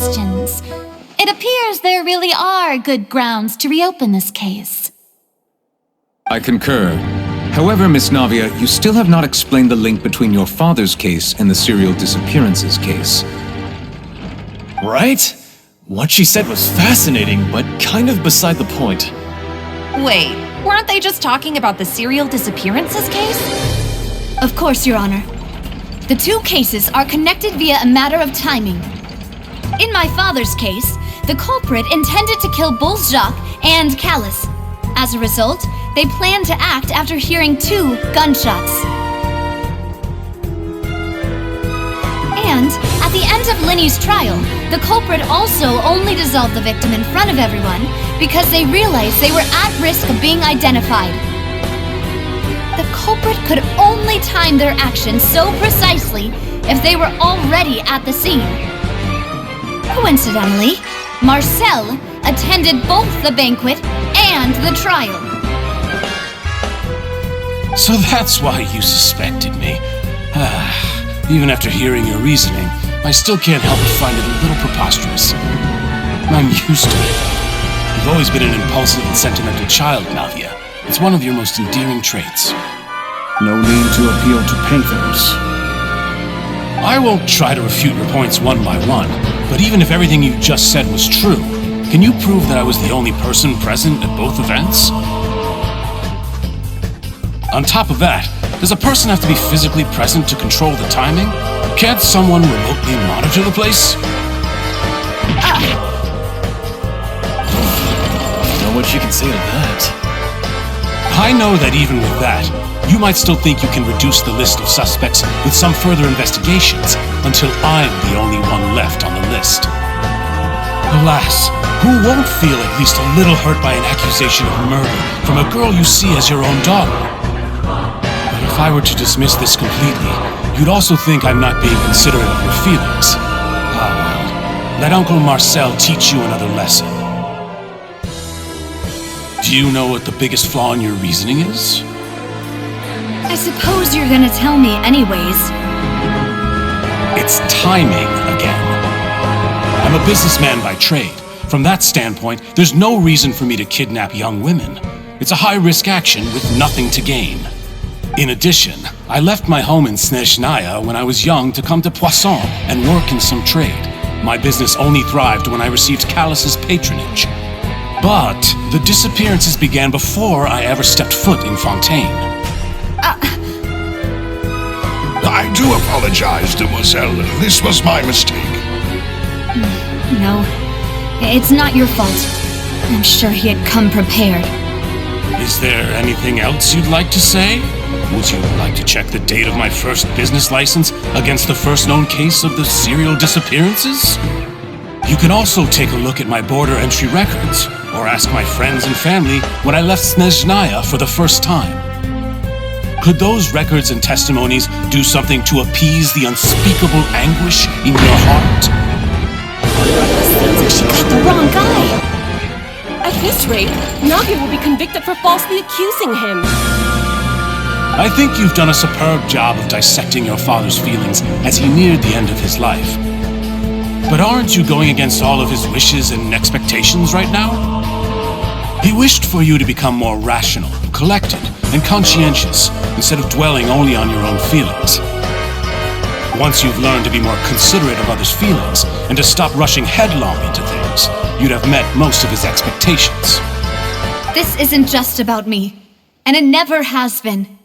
questions. It appears there really are good grounds to reopen this case. I concur. However, Miss Navia, you still have not explained the link between your father's case and the serial disappearances case. Right? What she said was fascinating, but kind of beside the point. Wait, weren't they just talking about the serial disappearances case? Of course, Your Honor. The two cases are connected via a matter of timing. In my father's case, the culprit intended to kill Bulls Jacques and Callus. As a result, they planned to act after hearing 2 gunshots. And at the end of Linny's trial, the culprit also only dissolved the victim in front of everyone because they realized they were at risk of being identified. The culprit could only time their actions so precisely if they were already at the scene. Coincidentally, Marcel attended both the banquet and the trial. So that's why you suspected me. Even after hearing your reasoning, I still can't help but find it a little preposterous. I'm used to it. You've always been an impulsive and sentimental child, Navia. It's one of your most endearing traits. No need to appeal to pathos. I won't try to refute your points one by one, but even if everything you just said was true, can you prove that I was the only person present at both events? On top of that, does a person have to be physically present to control the timing? Can't someone remotely monitor the place? Don't know what you can say to that. I know that even with that, you might still think you can reduce the list of suspects with some further investigations until I'm the only one left on the list. Alas, who won't feel at least a little hurt by an accusation of murder from a girl you see as your own daughter? But if I were to dismiss this completely, you'd also think I'm not being considerate of your feelings. Ah well, let Uncle Marcel teach you another lesson. Do you know what the biggest flaw in your reasoning is? I suppose you're gonna tell me anyways. It's timing again. I'm a businessman by trade. From that standpoint, there's no reason for me to kidnap young women. It's a high-risk action with nothing to gain. In addition, I left my home in Snezhnaya when I was young to come to Poisson and work in some trade. My business only thrived when I received Callus's patronage. But the disappearances began before I ever stepped foot in Fontaine. I do apologize, demoiselle. This was my mistake. No, it's not your fault. I'm sure he had come prepared. Is there anything else you'd like to say? Would you like to check the date of my first business license against the first known case of the serial disappearances? You can also take a look at my border entry records, or ask my friends and family when I left Snezhnaya for the first time. Could those records and testimonies do something to appease the unspeakable anguish in your heart? She picked the wrong guy. At this rate, Navia will be convicted for falsely accusing him. I think you've done a superb job of dissecting your father's feelings as he neared the end of his life. But aren't you going against all of his wishes and expectations right now? He wished for you to become more rational, collected, and conscientious instead of dwelling only on your own feelings. Once you've learned to be more considerate of others' feelings and to stop rushing headlong into things, you'd have met most of his expectations. This isn't just about me, and it never has been.